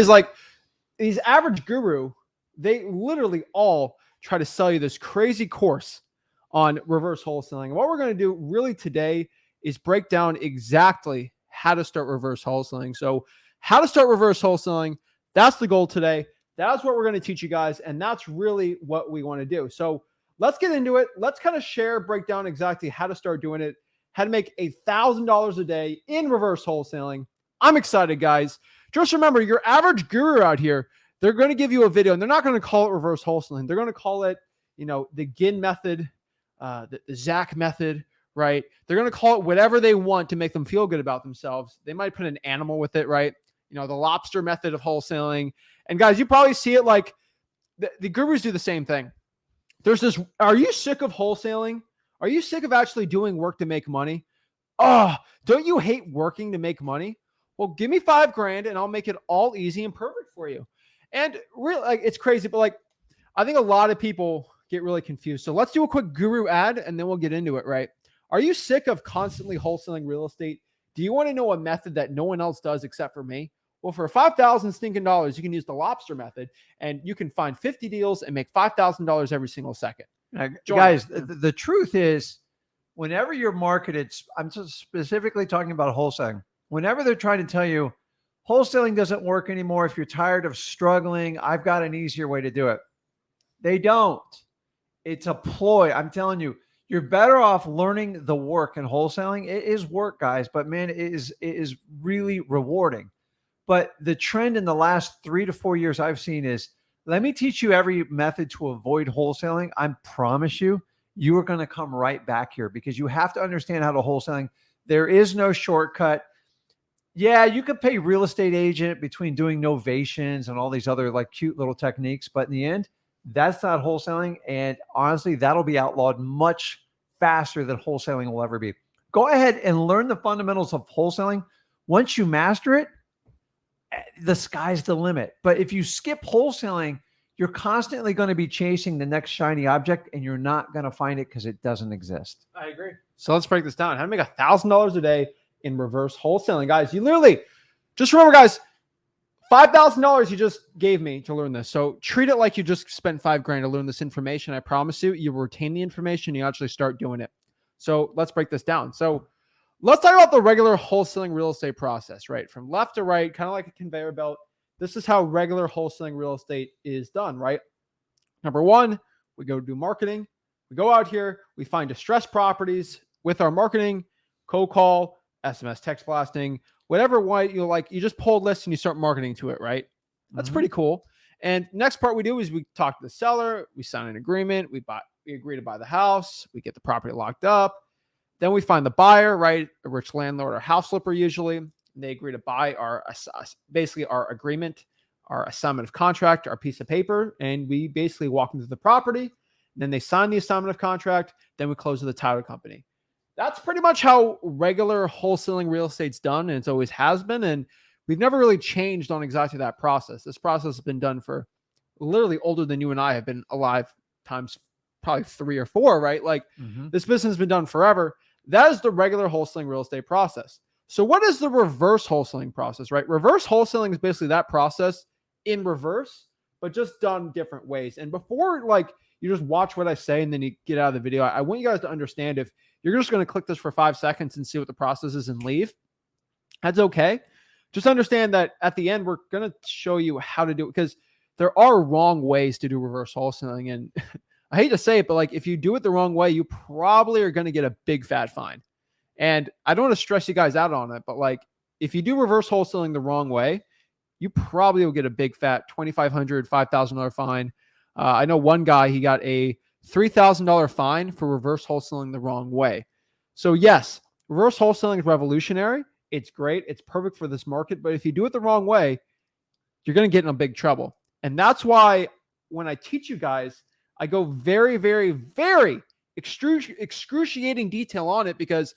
It's like these average guru, they literally all try to sell you this crazy course on reverse wholesaling. And what we're going to do really today is break down exactly how to start reverse wholesaling. So how to start reverse wholesaling, that's the goal today. That's what we're going to teach you guys. And that's really what we want to do. So let's get into it. Let's kind of break down exactly how to start doing it, how to make $1,000 a day in reverse wholesaling. I'm excited, guys. Just remember, your average guru out here, they're going to give you a video and they're not going to call it reverse wholesaling. They're going to call it, the Ginn method, the Zach method, right? They're going to call it whatever they want to make them feel good about themselves. They might put an animal with it, right? The lobster method of wholesaling. And guys, you probably see it like the gurus do the same thing. There's this, are you sick of wholesaling? Are you sick of actually doing work to make money? Oh, don't you hate working to make money? Well, give me $5,000 and I'll make it all easy and perfect for you. And really, like, it's crazy, but like, I think a lot of people get really confused. So let's do a quick guru ad and then we'll get into it, right? Are you sick of constantly wholesaling real estate? Do you want to know a method that no one else does except for me? Well, for $5,000 stinking dollars, you can use the lobster method and you can find 50 deals and make $5,000 every single second. Guys, the truth is, whenever you're marketed, I'm just specifically talking about wholesaling. Whenever they're trying to tell you wholesaling doesn't work anymore, if you're tired of struggling, I've got an easier way to do it. They don't. It's a ploy. I'm telling you, you're better off learning the work in wholesaling. It is work, guys, but man, it is really rewarding. But the trend in the last 3 to 4 years I've seen is, let me teach you every method to avoid wholesaling. I promise you, you are going to come right back here because you have to understand how to wholesaling. There is no shortcut. Yeah, you could pay real estate agent between doing novations and all these other like cute little techniques. But in the end, that's not wholesaling. And honestly, that'll be outlawed much faster than wholesaling will ever be. Go ahead and learn the fundamentals of wholesaling. Once you master it, the sky's the limit. But if you skip wholesaling, you're constantly going to be chasing the next shiny object and you're not going to find it because it doesn't exist. I agree. So let's break this down. How to make $1,000 a day in reverse wholesaling. Guys, you literally, just remember, guys, $5,000 you just gave me to learn this. So treat it like you just spent $5,000 to learn this information. I promise you, you will retain the information. You actually start doing it. So let's break this down. So let's talk about the regular wholesaling real estate process, right? From left to right, kind of like a conveyor belt. This is how regular wholesaling real estate is done, right? Number one, we go do marketing. We go out here, we find distressed properties with our marketing, cold call, SMS text blasting, whatever way you like. You just pull a list and you start marketing to it, right? That's pretty cool. And next part we do is we talk to the seller, we sign an agreement, we agree to buy the house, we get the property locked up. Then we find the buyer, right? A rich landlord or house flipper usually. And they agree to buy basically our agreement, our assignment of contract, our piece of paper, and we basically walk them to the property. Then they sign the assignment of contract. Then we close with the title company. That's pretty much how regular wholesaling real estate's done, and it's always has been. And we've never really changed on exactly that process. This process has been done for literally older than you and I have been alive, times probably 3 or 4, right? Like this business has been done forever. That is the regular wholesaling real estate process. So what is the reverse wholesaling process, right? Reverse wholesaling is basically that process in reverse, but just done different ways. And before like you just watch what I say and then you get out of the video, I want you guys to understand, if you're just going to click this for 5 seconds and see what the process is and leave, that's okay. Just understand that at the end, we're going to show you how to do it, because there are wrong ways to do reverse wholesaling. And I hate to say it, but like if you do it the wrong way, you probably are going to get a big fat fine. And I don't want to stress you guys out on it, but like if you do reverse wholesaling the wrong way, you probably will get a big fat $2,500, $5,000 fine. I know one guy, he got a $3,000 fine for reverse wholesaling the wrong way. So yes, reverse wholesaling is revolutionary. It's great. It's perfect for this market. But if you do it the wrong way, you're going to get in a big trouble. And that's why when I teach you guys, I go very, very, very excruciating detail on it, because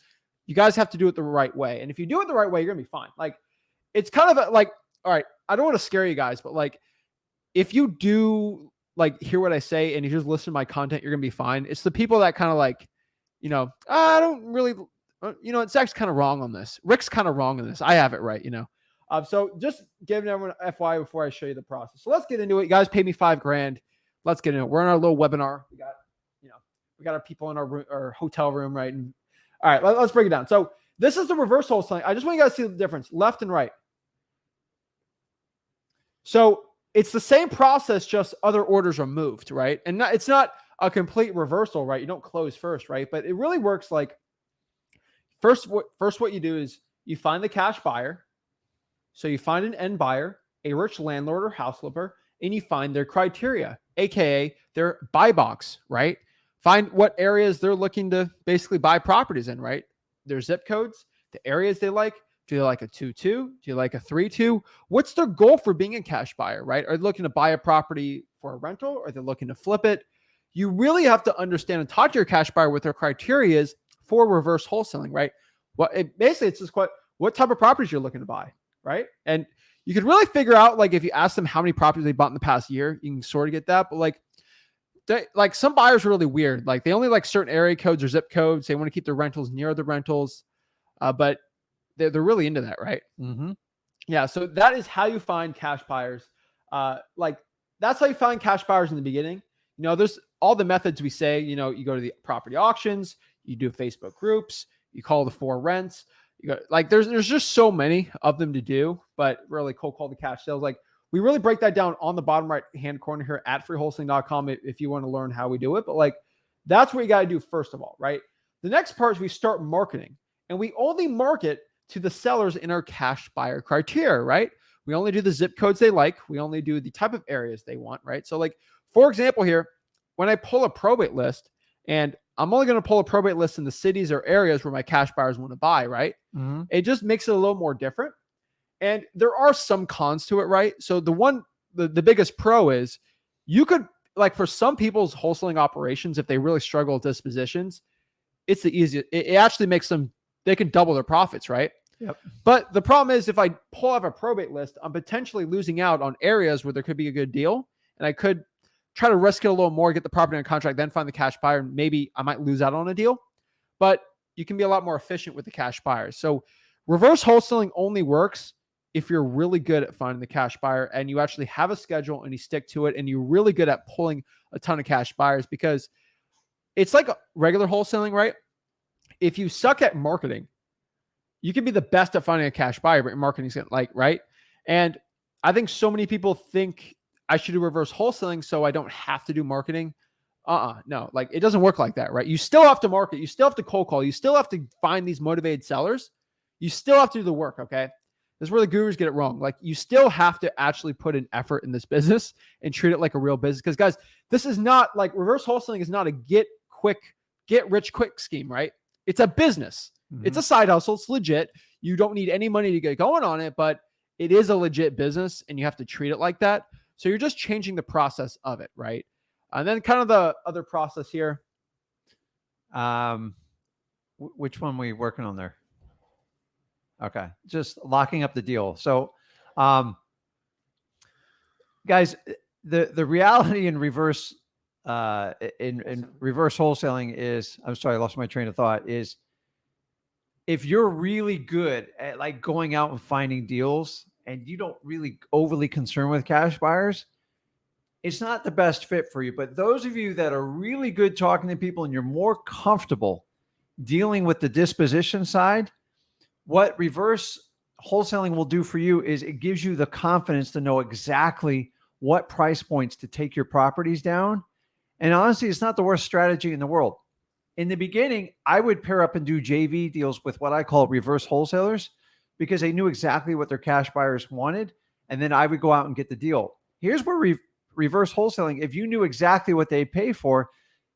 you guys have to do it the right way. And if you do it the right way, you're going to be fine. Like, it's kind of like, all right, I don't want to scare you guys, but like, if you do like hear what I say and you just listen to my content, you're going to be fine. It's the people that kind of like, I don't really, Zach's kind of wrong on this. Rick's kind of wrong on this. I have it right, So just giving everyone FY before I show you the process. So let's get into it. You guys paid me $5,000. Let's get into it. We're in our little webinar. We got our people in our hotel room, right? And all right, let's break it down. So this is the reverse wholesaling. I just want you guys to see the difference, left and right. So it's the same process, just other orders are moved, right? And it's not a complete reversal, right? You don't close first, right? But it really works like first what you do is you find the cash buyer. So you find an end buyer, a rich landlord or house flipper, and you find their criteria, aka their buy box, right? Find what areas they're looking to basically buy properties in, right? Their zip codes, the areas they like. Do they like a 2-2? Do you like a 3-2? What's their goal for being a cash buyer, right? Are they looking to buy a property for a rental? Or are they looking to flip it? You really have to understand and talk to your cash buyer what their criteria is for reverse wholesaling, right? Well, basically, it's just what type of properties you're looking to buy, right? And you could really figure out, like, if you ask them how many properties they bought in the past year, you can sort of get that. But like some buyers are really weird. Like, they only like certain area codes or zip codes. They want to keep their rentals near the rentals, but they're really into that, right? Mm-hmm. Yeah. So that is how you find cash buyers. That's how you find cash buyers in the beginning. There's all the methods we say. You go to the property auctions, you do Facebook groups, you call the for rents. There's just so many of them to do, but really cold call the cash sales. Like, we really break that down on the bottom right hand corner here at freewholesaling.com if you want to learn how we do it. But that's what you got to do first of all, right? The next part is we start marketing, and we only market to the sellers in our cash buyer criteria, right? We only do the zip codes they like. We only do the type of areas they want, right? So for example here, when I pull a probate list, and I'm only going to pull a probate list in the cities or areas where my cash buyers want to buy, right? Mm-hmm. It just makes it a little more different. And there are some cons to it, right? So the biggest pro is you could, for some people's wholesaling operations, if they really struggle with dispositions, it's the easiest. It actually makes they can double their profits, right? Yep. But the problem is, if I pull out a probate list, I'm potentially losing out on areas where there could be a good deal. And I could try to risk it a little more, get the property on contract, then find the cash buyer, and maybe I might lose out on a deal. But you can be a lot more efficient with the cash buyers. So reverse wholesaling only works if you're really good at finding the cash buyer and you actually have a schedule and you stick to it and you're really good at pulling a ton of cash buyers, because it's like regular wholesaling, right? If you suck at marketing, you can be the best at finding a cash buyer, but your marketing's right? And I think so many people think I should do reverse wholesaling so I don't have to do marketing. No, it doesn't work like that, right? You still have to market. You still have to cold call. You still have to find these motivated sellers. You still have to do the work, okay? This is where the gurus get it wrong. You still have to actually put an effort in this business and treat it like a real business. Because, guys, this is not reverse wholesaling is not a get rich quick scheme, right? It's a business. Mm-hmm. It's a side hustle. It's legit. You don't need any money to get going on it, but it is a legit business and you have to treat it like that. So you're just changing the process of it, right? And then kind of the other process here. Which one are we working on there? Okay. Just locking up the deal. So, guys, the reality in reverse reverse wholesaling is, I'm sorry, I lost my train of thought, is if you're really good at going out and finding deals and you don't really overly concern with cash buyers, it's not the best fit for you. But those of you that are really good talking to people and you're more comfortable dealing with the disposition side, what reverse wholesaling will do for you is it gives you the confidence to know exactly what price points to take your properties down. And honestly, it's not the worst strategy in the world. In the beginning, I would pair up and do JV deals with what I call reverse wholesalers, because they knew exactly what their cash buyers wanted. And then I would go out and get the deal. Here's where reverse wholesaling, if you knew exactly what they pay for,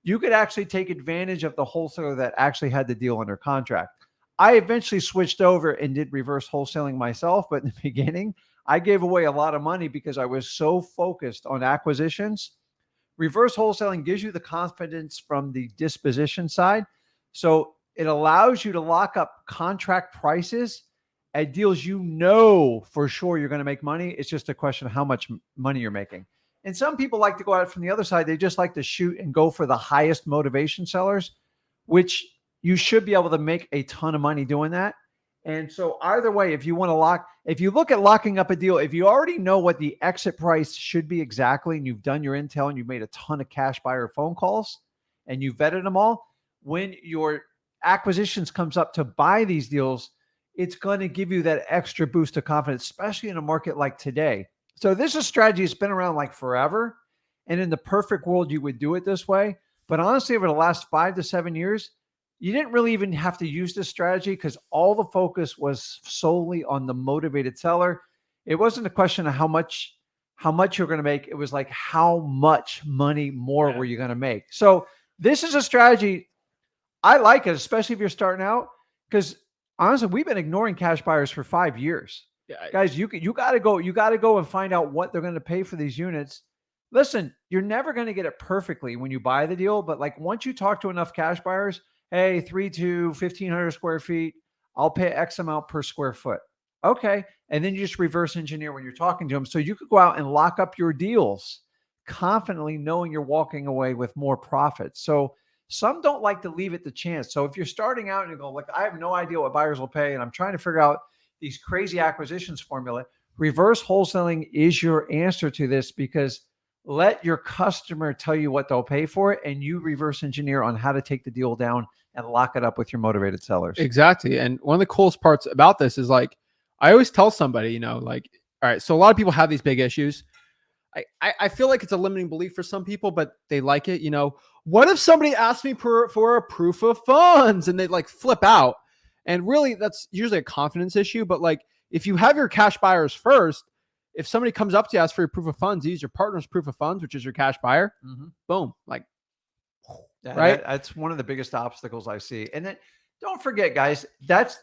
you could actually take advantage of the wholesaler that actually had the deal under contract. I eventually switched over and did reverse wholesaling myself. But in the beginning, I gave away a lot of money because I was so focused on acquisitions. Reverse wholesaling gives you the confidence from the disposition side. So it allows you to lock up contract prices at deals you know for sure you're going to make money. It's just a question of how much money you're making. And some people like to go out from the other side. They just like to shoot and go for the highest motivation sellers, which you should be able to make a ton of money doing that. And so either way, if you look at locking up a deal, if you already know what the exit price should be exactly, and you've done your intel and you've made a ton of cash buyer phone calls and you vetted them all, when your acquisitions comes up to buy these deals, it's going to give you that extra boost of confidence, especially in a market like today. So this is a strategy that's been around like forever. And in the perfect world, you would do it this way. But honestly, over the last 5 to 7 years, you didn't really even have to use this strategy because all the focus was solely on the motivated seller. It wasn't a question of how much you're going to make. It was like, how much money more were you going to make? So this is a strategy. I like it, especially if you're starting out, because honestly, we've been ignoring cash buyers for 5 years. Yeah. Guys, you got to go and find out what they're going to pay for these units. Listen, you're never going to get it perfectly when you buy the deal, but like once you talk to enough cash buyers, hey, 3-2, 1,500 square feet, I'll pay X amount per square foot. Okay. And then you just reverse engineer when you're talking to them. So you could go out and lock up your deals confidently knowing you're walking away with more profit. So some don't like to leave it to chance. So if you're starting out and you go, like, I have no idea what buyers will pay, and I'm trying to figure out these crazy acquisitions formula, reverse wholesaling is your answer to this, because let your customer tell you what they'll pay for it, and you reverse engineer on how to take the deal down and lock it up with your motivated sellers. Exactly. And one of the coolest parts about this is, like, I always tell somebody, like, all right, so a lot of people have these big issues. I feel like it's a limiting belief for some people, but they like it. What if somebody asked me for a proof of funds and they like flip out? And really, that's usually a confidence issue. But like, if you have your cash buyers first, if somebody comes up to you, ask for your proof of funds, use your partner's proof of funds, which is your cash buyer, boom, like, right? That's one of the biggest obstacles I see. And then don't forget, guys, that's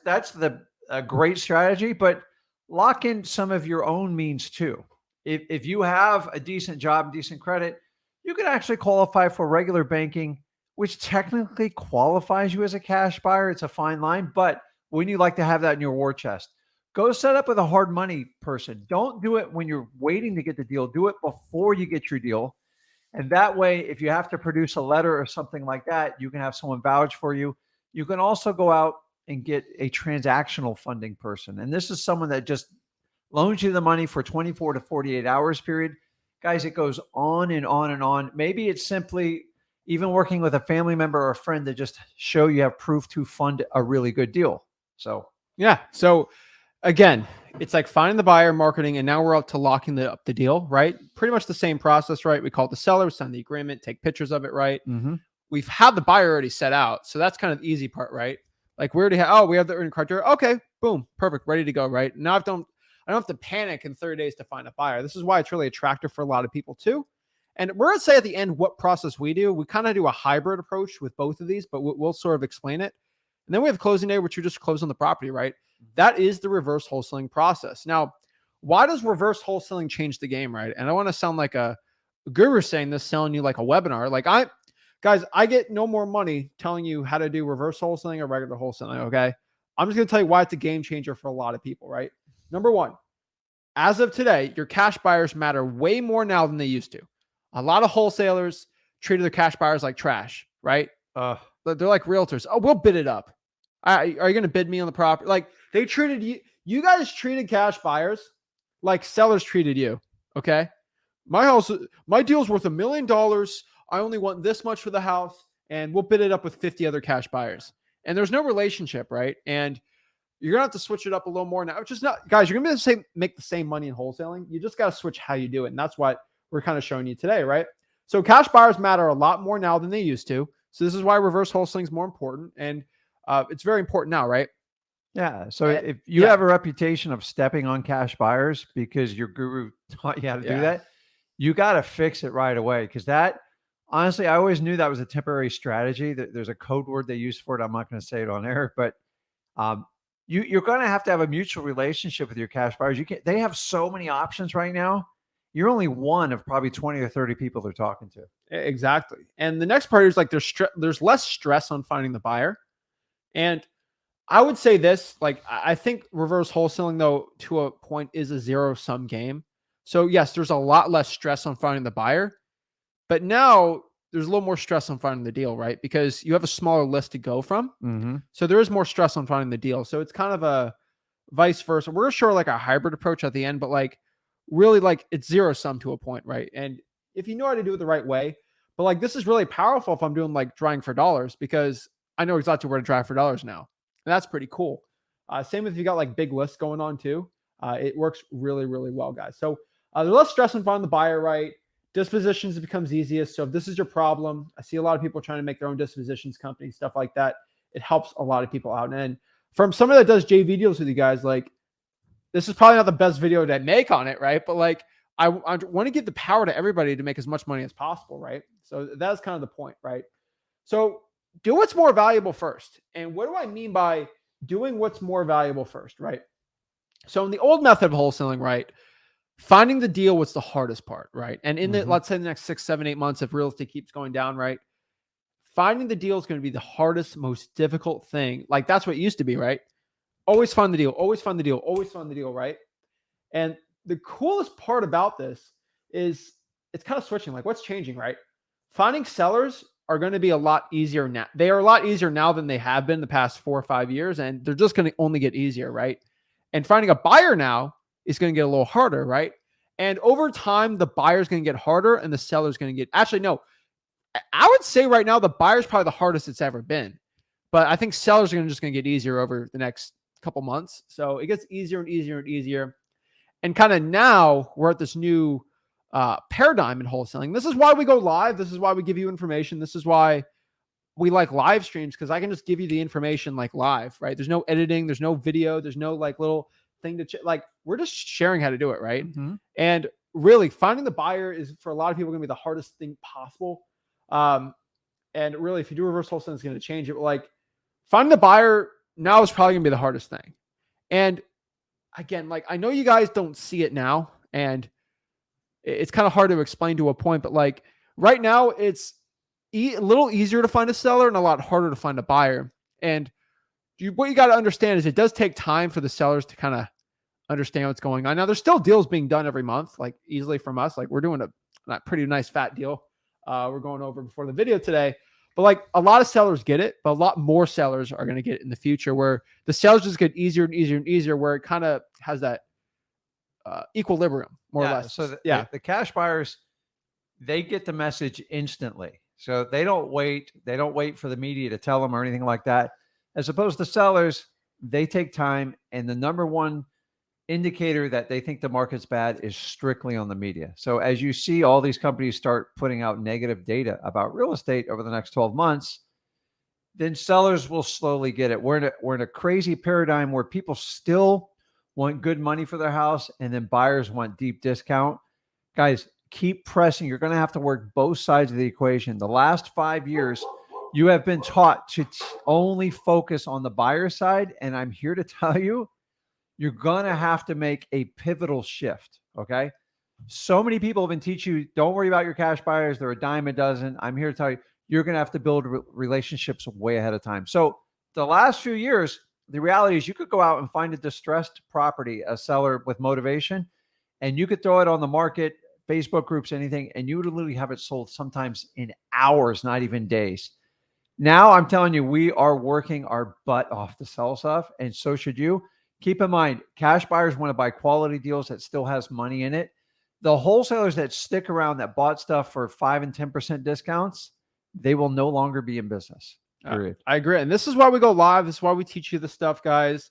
a great strategy, but lock in some of your own means too. If you have a decent job, decent credit, you can actually qualify for regular banking, which technically qualifies you as a cash buyer. It's a fine line, but when you like to have that in your war chest, go set up with a hard money person. Don't do it when you're waiting to get the deal. Do it before you get your deal. And that way, if you have to produce a letter or something like that, you can have someone vouch for you. You can also go out and get a transactional funding person. And this is someone that just loans you the money for 24 to 48 hours period. Guys, it goes on and on and on. Maybe it's simply even working with a family member or a friend to just show you have proof to fund a really good deal. So, yeah. So again, it's like finding the buyer, marketing, and now we're up to locking up the deal, right? Pretty much the same process, right? We call it the seller, sign the agreement, take pictures of it, right? We've had the buyer already set out. So that's kind of the easy part, right? Like we already have, we have the earning criteria. Okay, boom, perfect, ready to go, right? Now I don't have to panic in 30 days to find a buyer. This is why it's really attractive for a lot of people too. And we're going to say at the end what process we do. We kind of do a hybrid approach with both of these, but we'll sort of explain it. And then we have closing day, which you just close on the property, right? That is the reverse wholesaling process. Now, why does reverse wholesaling change the game, right? And I want to sound like a guru saying this, selling you like a webinar. Like I get no more money telling you how to do reverse wholesaling or regular wholesaling, okay? I'm just going to tell you why it's a game changer for a lot of people, right? Number one, as of today, your cash buyers matter way more now than they used to. A lot of wholesalers treated their cash buyers like trash, right? They're like realtors. Oh, we'll bid it up. Are you going to bid me on the property? Like they treated you guys treated cash buyers like sellers treated you. Okay. My deal's worth $1 million. I only want this much for the house, and we'll bid it up with 50 other cash buyers. And there's no relationship, right? And you're going to have to switch it up a little more now, which is not, guys, you're going to make the same money in wholesaling. You just got to switch how you do it. And that's what we're kind of showing you today, right? So cash buyers matter a lot more now than they used to. So this is why reverse wholesaling is more important. And it's very important now, right? Yeah. So if you have a reputation of stepping on cash buyers because your guru taught you how to do that, you got to fix it right away. Because that, honestly, I always knew that was a temporary strategy. There's a code word they use for it. I'm not going to say it on air, but you're going to have a mutual relationship with your cash buyers. They have so many options right now. You're only one of probably 20 or 30 people they're talking to. Exactly. And the next part is like there's less stress on finding the buyer. And I would say this, like, I think reverse wholesaling, though, to a point is a zero-sum game. So yes, there's a lot less stress on finding the buyer. But now there's a little more stress on finding the deal, right? Because you have a smaller list to go from. Mm-hmm. So there is more stress on finding the deal. So it's kind of a vice versa. We're sure like a hybrid approach at the end, but like really like it's zero sum to a point, right? And if you know how to do it the right way, but like this is really powerful if I'm doing like drawing for dollars, because I know exactly where to draw for dollars now. And that's pretty cool. Same if you got like big lists going on too. It works really, really well, guys. So there's less stress on finding the buyer, right? Dispositions becomes easiest. So if this is your problem, I see a lot of people trying to make their own dispositions companies, stuff like that. It helps a lot of people out. And from somebody that does JV deals with you guys, like this is probably not the best video to make on it, right? But like I want to give the power to everybody to make as much money as possible, right? So that's kind of the point, right? So do what's more valuable first. And what do I mean by doing what's more valuable first, right? So in the old method of wholesaling, right, finding the deal was the hardest part, right? And in the, let's say the next 6, 7, 8 months, if real estate keeps going down, right, finding the deal is going to be the hardest, most difficult thing. Like that's what it used to be, right? Always find the deal, always find the deal, always find the deal, right? And the coolest part about this is it's kind of switching. Like what's changing, right? Finding sellers are going to be a lot easier now. They are a lot easier now than they have been the past 4 or 5 years, and they're just going to only get easier, right? And finding a buyer now is going to get a little harder, right? And over time, the buyer's going to get harder and the seller's going to get, actually, no, I would say right now, the buyer's probably the hardest it's ever been, but I think sellers are just going to get easier over the next couple months. So it gets easier and easier and easier. And kind of now we're at this new paradigm in wholesaling. This is why we go live. This is why we give you information. This is why we like live streams, because I can just give you the information like live, right? There's no editing. There's no video. There's no like little thing to like, we're just sharing how to do it, right? Mm-hmm. And really finding the buyer is for a lot of people going to be the hardest thing possible. And really, if you do reverse wholesaling, it's going to change it. But like finding the buyer now is probably gonna be the hardest thing. And again, like I know you guys don't see it now, and it's kind of hard to explain to a point, but like right now it's a little easier to find a seller and a lot harder to find a buyer. And what you got to understand is it does take time for the sellers to kind of understand what's going on. Now there's still deals being done every month, like easily from us. Like we're doing a pretty nice fat deal. We're going over before the video today, but like a lot of sellers get it, but a lot more sellers are going to get it in the future, where the sales just get easier and easier and easier, where it kind of has that equilibrium more or less. So the cash buyers, they get the message instantly. So they don't wait. They don't wait for the media to tell them or anything like that. As opposed to sellers, they take time. And the number one indicator that they think the market's bad is strictly on the media. So as you see all these companies start putting out negative data about real estate over the next 12 months, then sellers will slowly get it. We're in a crazy paradigm where people still want good money for their house, and then buyers want deep discount. Guys, keep pressing. You're going to have to work both sides of the equation. The last 5 years, you have been taught to only focus on the buyer side. And I'm here to tell you, you're going to have to make a pivotal shift. Okay. So many people have been teaching you, don't worry about your cash buyers. They're a dime a dozen. I'm here to tell you, you're going to have to build relationships way ahead of time. So the last few years, the reality is you could go out and find a distressed property, a seller with motivation, and you could throw it on the market, Facebook groups, anything, and you would literally have it sold sometimes in hours, not even days. Now I'm telling you, we are working our butt off to sell stuff, and so should you. Keep in mind, cash buyers want to buy quality deals that still has money in it. The wholesalers that stick around that bought stuff for 5 and 10% discounts, they will no longer be in business. Period. I agree. And this is why we go live. This is why we teach you the stuff, guys.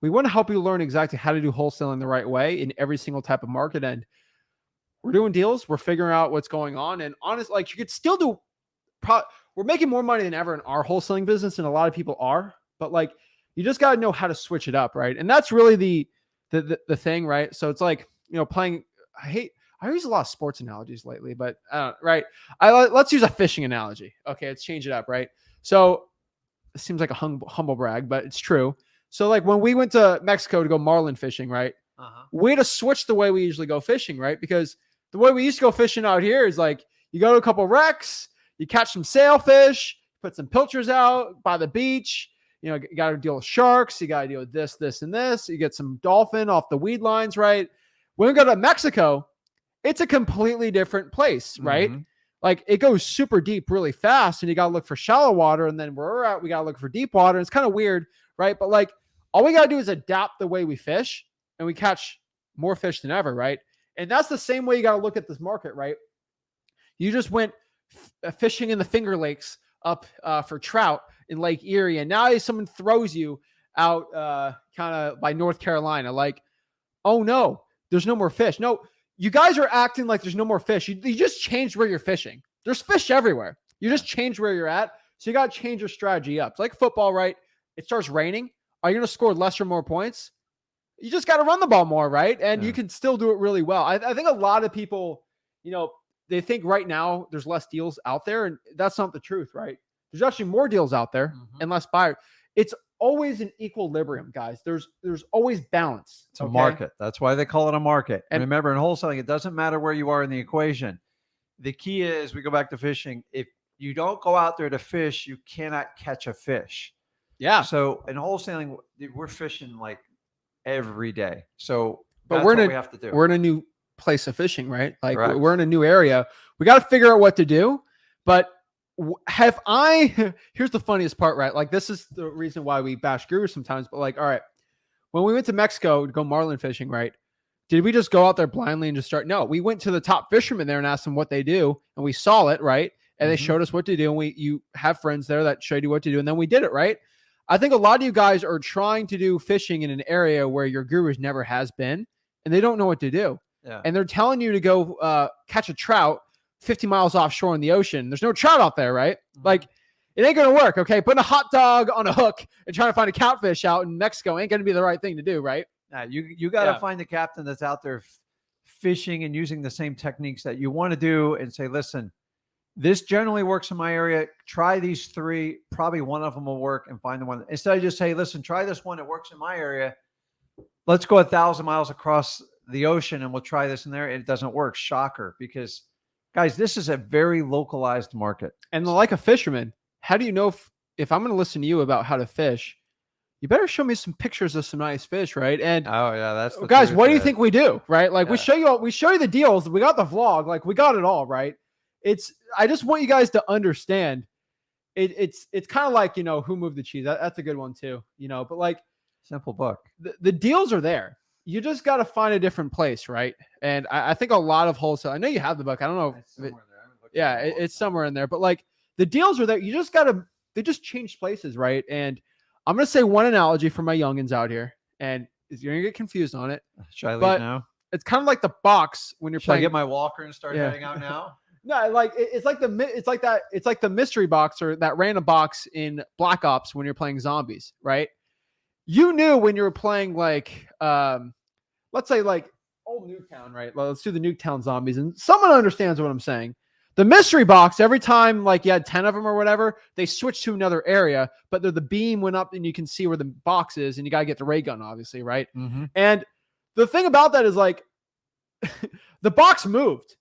We want to help you learn exactly how to do wholesaling the right way in every single type of market. And we're doing deals. We're figuring out what's going on. And honestly, like you could still do, we're making more money than ever in our wholesaling business. And a lot of people are, but like, you just got to know how to switch it up. Right. And that's really the thing, right? So it's like, playing, I use a lot of sports analogies lately, but right. Let's use a fishing analogy. Okay. Let's change it up. Right. So it seems like a humble brag, but it's true. So like when we went to Mexico to go marlin fishing, right? We had to switch the way we usually go fishing, right? Because the way we used to go fishing out here is like, you go to a couple wrecks, you catch some sailfish, put some pilchers out by the beach. You got to deal with sharks. You got to deal with this, and this. You get some dolphin off the weed lines, right? When we go to Mexico, it's a completely different place, right? like it goes super deep really fast, and you got to look for shallow water. And then where we're at, we got to look for deep water. And it's kind of weird, right? But like all we got to do is adapt the way we fish, and we catch more fish than ever, right? And that's the same way you got to look at this market, right? You just went fishing in the Finger Lakes up for trout in Lake Erie, and now someone throws you out kind of by North Carolina. Like, oh no, there's no more fish. No, you guys are acting like there's no more fish. You just changed where you're fishing. There's fish everywhere. You just changed where you're at. So you got to change your strategy up. It's like football, right? It starts raining. Are you going to score less or more points? You just got to run the ball more, right? And you can still do it really well. I think a lot of people, they think right now there's less deals out there, and that's not the truth, right? There's actually more deals out there and less buyers. It's always an equilibrium, guys. There's always balance. It's a market. That's why they call it a market. And remember, in wholesaling, it doesn't matter where you are in the equation. The key is, we go back to fishing. If you don't go out there to fish, you cannot catch a fish. Yeah. So in wholesaling, we're fishing like every day. So but that's what we have to do. We're in a new place of fishing, right? Like we're in a new area. We got to figure out what to do. But here's the funniest part, right? Like this is the reason why we bash gurus sometimes, but like, all right, when we went to Mexico to go marlin fishing, right? Did we just go out there blindly and just start? No, we went to the top fishermen there and asked them what they do, and we saw it, right? And they showed us what to do, and you have friends there that showed you what to do, and then we did it, right? I think a lot of you guys are trying to do fishing in an area where your gurus never has been, and they don't know what to do. Yeah. And they're telling you to go catch a trout 50 miles offshore in the ocean. There's no trout out there, right? Like, it ain't going to work, okay? Putting a hot dog on a hook and trying to find a catfish out in Mexico ain't going to be the right thing to do, right? You got to find the captain that's out there fishing and using the same techniques that you want to do, and say, listen, this generally works in my area. Try these 3. Probably one of them will work, and find the one. Instead of just say, listen, try this one. It works in my area. Let's go 1,000 miles across the ocean and we'll try this in there. It doesn't work. Shocker. Because guys, this is a very localized market. And like a fisherman, how do you know if I'm going to listen to you about how to fish? You better show me some pictures of some nice fish, right? And oh yeah, that's the guys. What do you think we do, right? Like we show you the deals. We got the vlog, like we got it all, right? I just want you guys to understand. It's kind of like, Who Moved the Cheese. That's a good one too, But like, simple book. The deals are there. You just got to find a different place, right? And I think a lot of wholesale. I know you have the book. I don't know. It's somewhere in there. But like the deals are there. You just got to. They just changed places, right? And I'm gonna say one analogy for my youngins out here, and you're gonna get confused on it. Should I leave now? It's kind of like the box when you're playing. I get my walker and start heading out now? No, like it's like the mystery box or that random box in Black Ops when you're playing zombies, right? You knew when you were playing like let's say like old Nuketown, right? Well, let's do the Nuketown zombies, and someone understands what I'm saying. The mystery box, every time like you had 10 of them or whatever, they switched to another area, but the beam went up and you can see where the box is, and you got to get the ray gun, obviously, right? And the thing about that is like the box moved.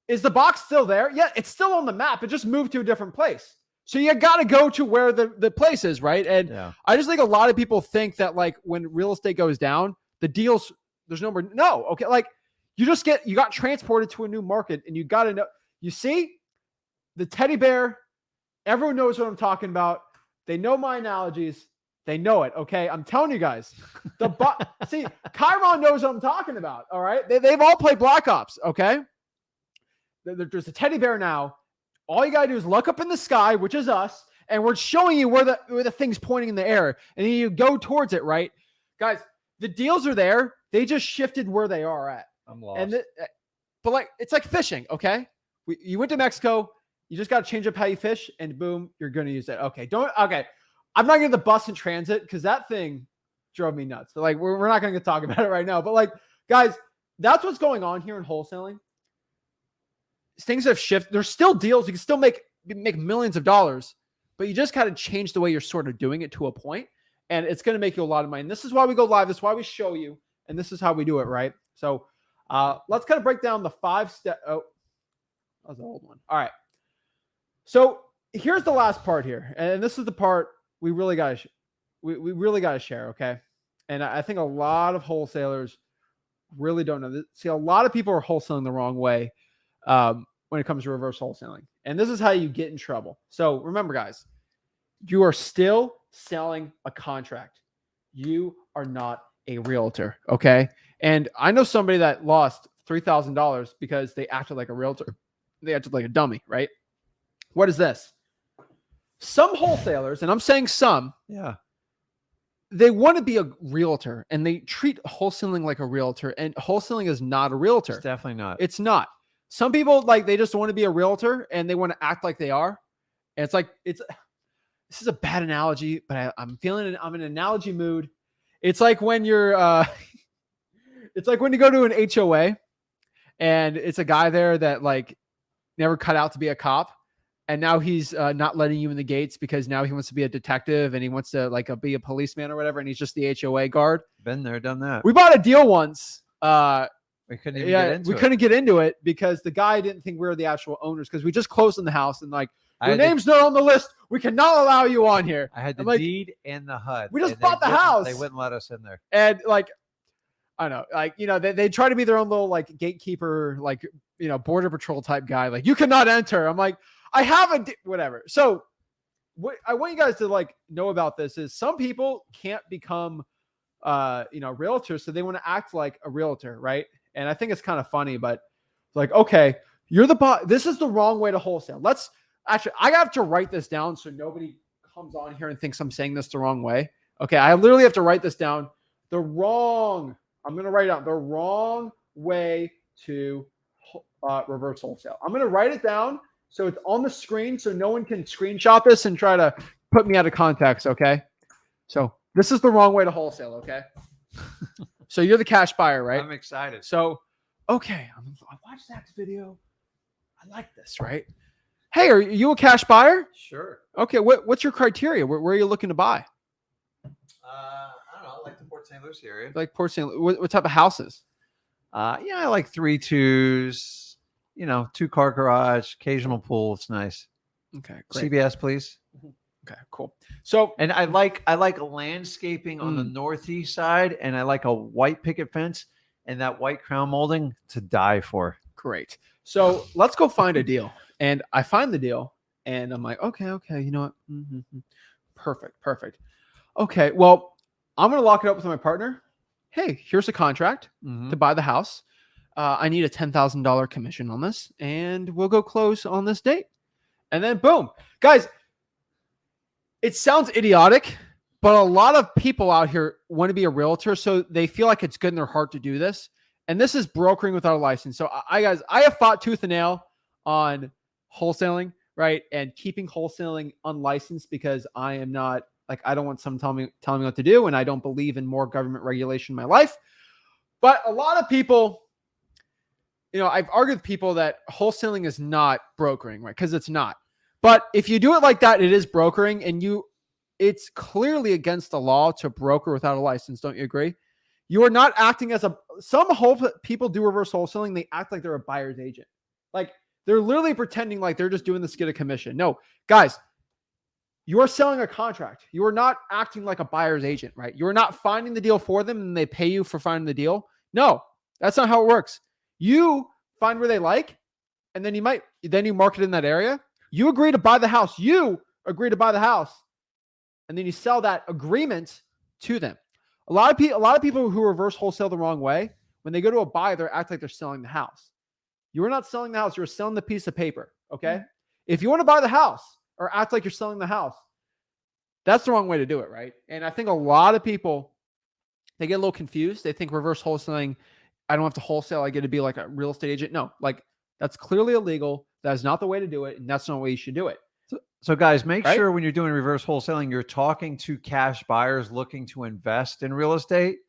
Is the box still there? Yeah, it's still on the map. It just moved to a different place. So you got to go to where the place is, right? And I just think a lot of people think that like when real estate goes down, the deals, there's no more. No, okay. Like you got transported to a new market, and you got to know. You see the teddy bear, everyone knows what I'm talking about. They know my analogies. They know it. Okay. I'm telling you guys, see, Chiron knows what I'm talking about. All right. They've all played Black Ops. Okay. There's a teddy bear now. All you got to do is look up in the sky, which is us. And we're showing you where the thing's pointing in the air. And then you go towards it. Right. Guys, the deals are there. They just shifted where they are at. I'm lost. But like, it's like fishing. Okay. You went to Mexico. You just got to change up how you fish, and boom, you're going to use it. Okay. I'm not going to the bus in transit because that thing drove me nuts. So like, we're not going to talk about it right now. But like, guys, that's what's going on here in wholesaling. Things have shifted. There's still deals. You can still make millions of dollars, but you just got to change the way you're sort of doing it to a point, and it's going to make you a lot of money. And this is why we go live. This is why we show you, and this is how we do it, right? So let's kind of break down the 5-step. Oh, that was an old one. All right. So here's the last part here. And this is the part we really got to, we really got to share. Okay. And I think a lot of wholesalers really don't know this. See, a lot of people are wholesaling the wrong way. when it comes to reverse wholesaling. And this is how you get in trouble. So remember, guys, you are still selling a contract. You are not a realtor. Okay. And I know somebody that lost $3,000 because they acted like a realtor. They acted like a dummy, right? What is this? Some wholesalers, and I'm saying some, Yeah. they want to be a realtor and they treat wholesaling like a realtor, and wholesaling is not a realtor. It's definitely not. It's not. Some people, like, they just want to be a realtor and they want to act like they are. And it's like, this is a bad analogy, but I'm in an analogy mood. It's like when you're, it's like when you go to an HOA and it's a guy there that like never cut out to be a cop. And now he's not letting you in the gates because now he wants to be a detective and he wants to like be a policeman or whatever. And he's just the HOA guard. Been there, done that. We bought a deal once. We couldn't even get into it. We couldn't get into it because the guy didn't think we were the actual owners because we just closed on the house and like, your name's not on the list. We cannot allow you on here. I had the like, deed and the HUD. We just bought the house. They wouldn't let us in there. And like, I don't know, like, you know, they try to be their own little like gatekeeper, like, you know, border patrol type guy. Like, you cannot enter. I'm like, I have whatever. So what I want you guys to like know about this is some people can't become, you know, realtors. So they want to act like a realtor. Right. And I think it's kind of funny, but like, okay, you're the boss. This is the wrong way to wholesale. Actually, I have to write this down so nobody comes on here and thinks I'm saying this the wrong way. Okay. I literally have to write this down. I'm going to write out the wrong way to reverse wholesale. I'm going to write it down so it's on the screen so no one can screenshot this and try to put me out of context. Okay. So this is the wrong way to wholesale. Okay. So you're the cash buyer, right? I'm excited. So, okay. I watched Zach's video. I like this, right? Hey, are you a cash buyer? Sure. Okay. What's your criteria? Where are you looking to buy? I don't know. I like the Port St. Lucie area. Like Port St. Louis. What type of houses? Yeah, I like 3-2s, you know, 2-car garage, occasional pool. It's nice. Okay, great. CBS, please. Okay, cool. So, and I like landscaping on the northeast side, and I like a white picket fence and that white crown molding to die for. Great. So let's go find a deal. And I find the deal and I'm like, okay, you know what? Mm-hmm. Perfect. Okay, well, I'm going to lock it up with my partner. Hey, here's a contract to buy the house. I need a $10,000 commission on this and we'll go close on this date. And then boom. Guys, it sounds idiotic, but a lot of people out here want to be a realtor, so they feel like it's good in their heart to do this. And this is brokering without a license. So I have fought tooth and nail on wholesaling, right? And keeping wholesaling unlicensed because I am not like, I don't want someone telling me what to do. And I don't believe in more government regulation in my life. But a lot of people, you know, I've argued with people that wholesaling is not brokering, right? Because it's not. But if you do it like that, it is brokering, and it's clearly against the law to broker without a license. Don't you agree? You are not acting as people do reverse wholesaling. They act like they're a buyer's agent. Like they're literally pretending like they're just doing this to get a commission. No, guys, you are selling a contract. You are not acting like a buyer's agent, right? You are not finding the deal for them and they pay you for finding the deal. No, that's not how it works. You find where they like, and then you market in that area. You agree to buy the house. And then you sell that agreement to them. A lot of people who reverse wholesale the wrong way, when they go to a buyer, they act like they're selling the house. You are not selling the house. You're selling the piece of paper. Okay. Mm-hmm. If you want to buy the house or act like you're selling the house, that's the wrong way to do it. Right. And I think a lot of people, they get a little confused. They think reverse wholesaling, I don't have to wholesale. I get to be like a real estate agent. No, like that's clearly illegal. That is not the way to do it. And that's not the way you should do it. So guys, make sure when you're doing reverse wholesaling, you're talking to cash buyers looking to invest in real estate,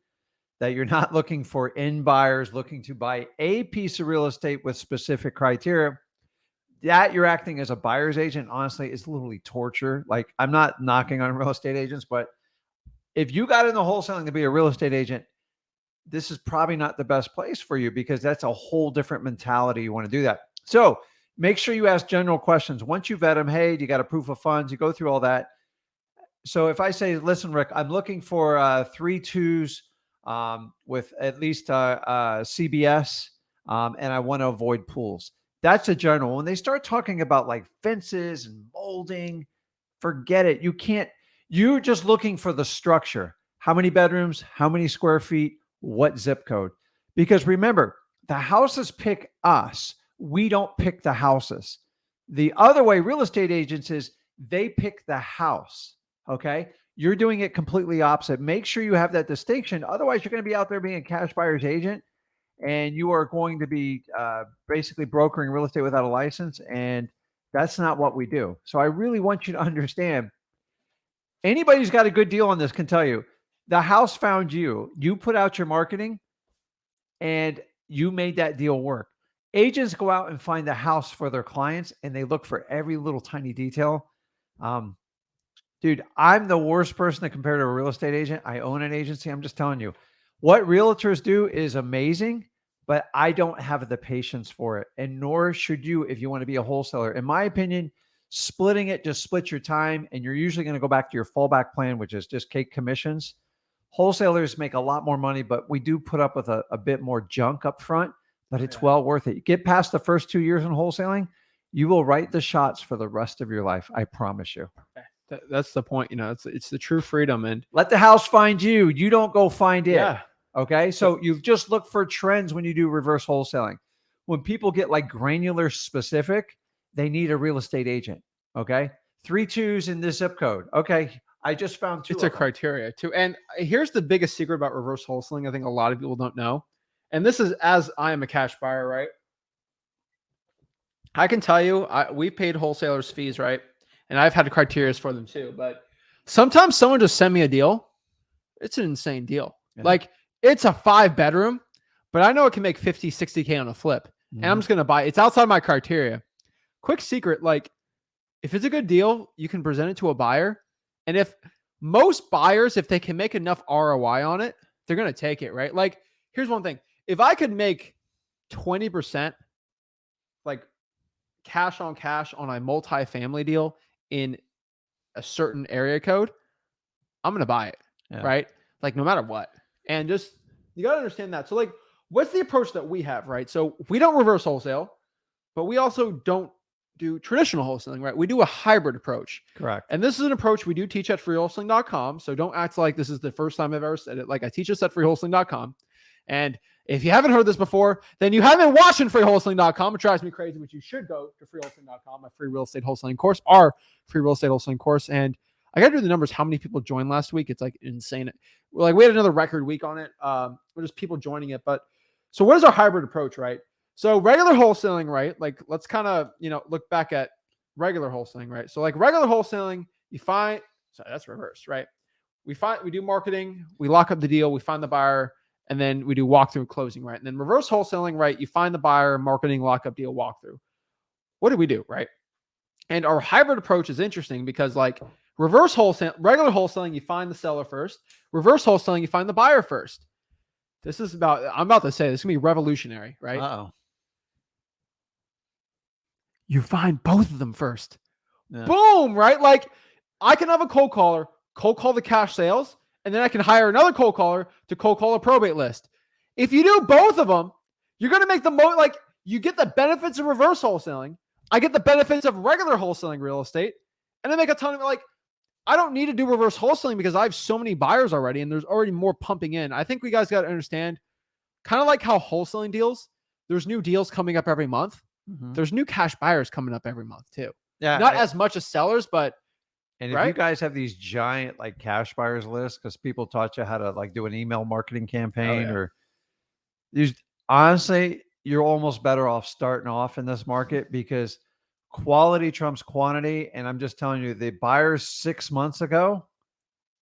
that you're not looking for in buyers looking to buy a piece of real estate with specific criteria. That you're acting as a buyer's agent, honestly, is literally torture. Like, I'm not knocking on real estate agents, but if you got into wholesaling to be a real estate agent, this is probably not the best place for you because that's a whole different mentality. You want to do that. So make sure you ask general questions. Once you vet them, hey, you got a proof of funds, you go through all that. So if I say, listen, Rick, I'm looking for 3-2s with at least CBS, and I want to avoid pools. That's a general. When they start talking about like fences and molding, forget it. You can't, you're just looking for the structure. How many bedrooms, how many square feet, what zip code? Because remember, the houses pick us. We don't pick the houses. The other way real estate agents is they pick the house. Okay. You're doing it completely opposite. Make sure you have that distinction. Otherwise, you're going to be out there being a cash buyer's agent and you are going to be basically brokering real estate without a license. And that's not what we do. So I really want you to understand anybody who's got a good deal on this can tell you the house found you. You put out your marketing and you made that deal work. Agents go out and find the house for their clients and they look for every little tiny detail. Dude, I'm the worst person to compare to a real estate agent. I own an agency. I'm just telling you, what realtors do is amazing, but I don't have the patience for it. And nor should you if you want to be a wholesaler. In my opinion, splitting it, just split your time. And you're usually going to go back to your fallback plan, which is just take commissions. Wholesalers make a lot more money, but we do put up with a bit more junk up front, but it's well worth it. You get past the first 2 years in wholesaling, you will write the shots for the rest of your life. I promise you. That's the point. It's the true freedom. And let the house find you. You don't go find it. yeah. Okay. So you just look for trends when you do reverse wholesaling. When people get like granular specific, they need a real estate agent. Okay. 3 2s in this zip code. Okay. I just found 2. It's a criteria too. And here's the biggest secret about reverse wholesaling. I think a lot of people don't know. And this is as I am a cash buyer, right? I can tell you, we paid wholesalers fees, right? And I've had criteria for them too. But sometimes someone just send me a deal. It's an insane deal. Yeah. Like it's a 5-bedroom, but I know it can make 50, 60K on a flip. And I'm just going to buy it. It's outside my criteria. Quick secret. Like if it's a good deal, you can present it to a buyer. And if most buyers, if they can make enough ROI on it, they're going to take it, right? Like here's one thing. If I could make 20% like cash on a multi-family deal in a certain area code, I'm going to buy it, right? Like no matter what. And just, you got to understand that. So like, what's the approach that we have, right? So we don't reverse wholesale, but we also don't do traditional wholesaling, right? We do a hybrid approach. Correct. And this is an approach we do teach at freewholesaling.com. So don't act like this is the first time I've ever said it. Like I teach this at freewholesaling.com. And if you haven't heard this before, then you haven't watched freewholesaling.com. It drives me crazy, but you should go to freewholesaling.com, my free real estate wholesaling course, our free real estate wholesaling course. And I got to do the numbers, how many people joined last week. It's like insane. We had another record week on it. Just people joining it. But so what is our hybrid approach, right? So regular wholesaling, right? Like let's kind of, look back at regular wholesaling, right? So like regular wholesaling, that's reverse, right? We do marketing, we lock up the deal, we find the buyer, and then we do walkthrough closing, right? And then reverse wholesaling, right? You find the buyer, marketing, lock up deal, walkthrough. What do we do, right? And our hybrid approach is interesting because like regular wholesaling, you find the seller first. Reverse wholesaling, you find the buyer first. I'm about to say this is going to be revolutionary, right? Uh-oh. You find both of them first. Yeah. Boom, right? Like I can have a cold caller, cold call the cash sales, and then I can hire another cold caller to cold call a probate list. If you do both of them, you're going to make the most, like you get the benefits of reverse wholesaling. I get the benefits of regular wholesaling real estate. And I make a ton of like, I don't need to do reverse wholesaling because I have so many buyers already and there's already more pumping in. I think we guys got to understand kind of like how wholesaling deals, there's new deals coming up every month. Mm-hmm. There's new cash buyers coming up every month too. Yeah. Not as much as sellers, but and if you guys have these giant like cash buyers lists, because people taught you how to like do an email marketing campaign or honestly, you're almost better off starting off in this market because quality trumps quantity. And I'm just telling you, the buyers 6 months ago,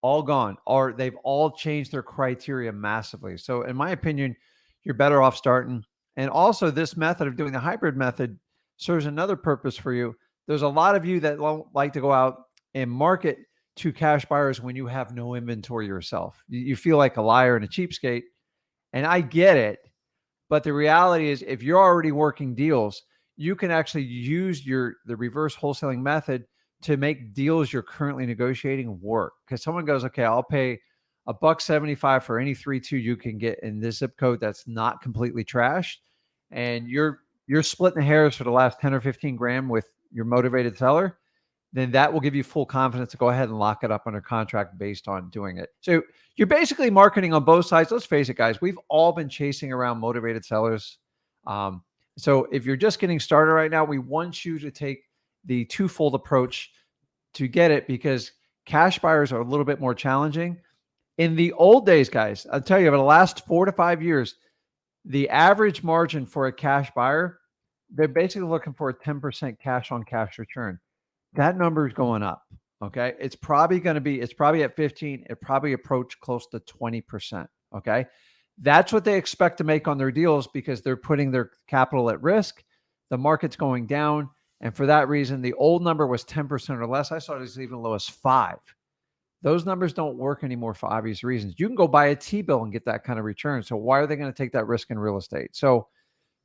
all gone, or they've all changed their criteria massively. So in my opinion, you're better off starting. And also this method of doing the hybrid method serves another purpose for you. There's a lot of you that like to go out and market to cash buyers when you have no inventory yourself. You feel like a liar and a cheapskate. And I get it. But the reality is if you're already working deals, you can actually use the reverse wholesaling method to make deals you're currently negotiating work. Because someone goes, okay, I'll pay $1.75 for any 3-2 you can get in this zip code that's not completely trashed. And you're you're splitting hairs for the last 10 or 15 grand with your motivated seller, then that will give you full confidence to go ahead and lock it up under contract based on doing it. So you're basically marketing on both sides. Let's face it, guys, we've all been chasing around motivated sellers. So if you're just getting started right now, we want you to take the twofold approach to get it, because cash buyers are a little bit more challenging. In the old days, guys, I'll tell you, over the last 4 to 5 years, the average margin for a cash buyer, they're basically looking for a 10% cash on cash return. That number is going up. Okay. It's probably at 15. It probably approached close to 20%. Okay. That's what they expect to make on their deals, because they're putting their capital at risk. The market's going down. And for that reason, the old number was 10% or less. I saw it as even low as 5. Those numbers don't work anymore for obvious reasons. You can go buy a T-bill and get that kind of return. So why are they going to take that risk in real estate? So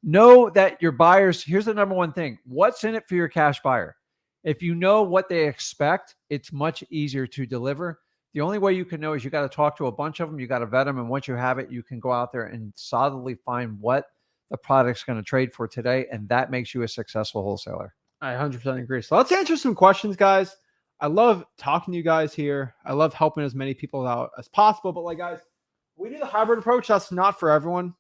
know that your buyers, here's the number one thing. What's in it for your cash buyer? If you know what they expect, it's much easier to deliver. The only way you can know is you got to talk to a bunch of them. You got to vet them. And once you have it, you can go out there and solidly find what the product's going to trade for today. And that makes you a successful wholesaler. I 100% agree. So let's answer some questions, guys. I love talking to you guys here. I love helping as many people out as possible. But like, guys, we do the hybrid approach. That's not for everyone.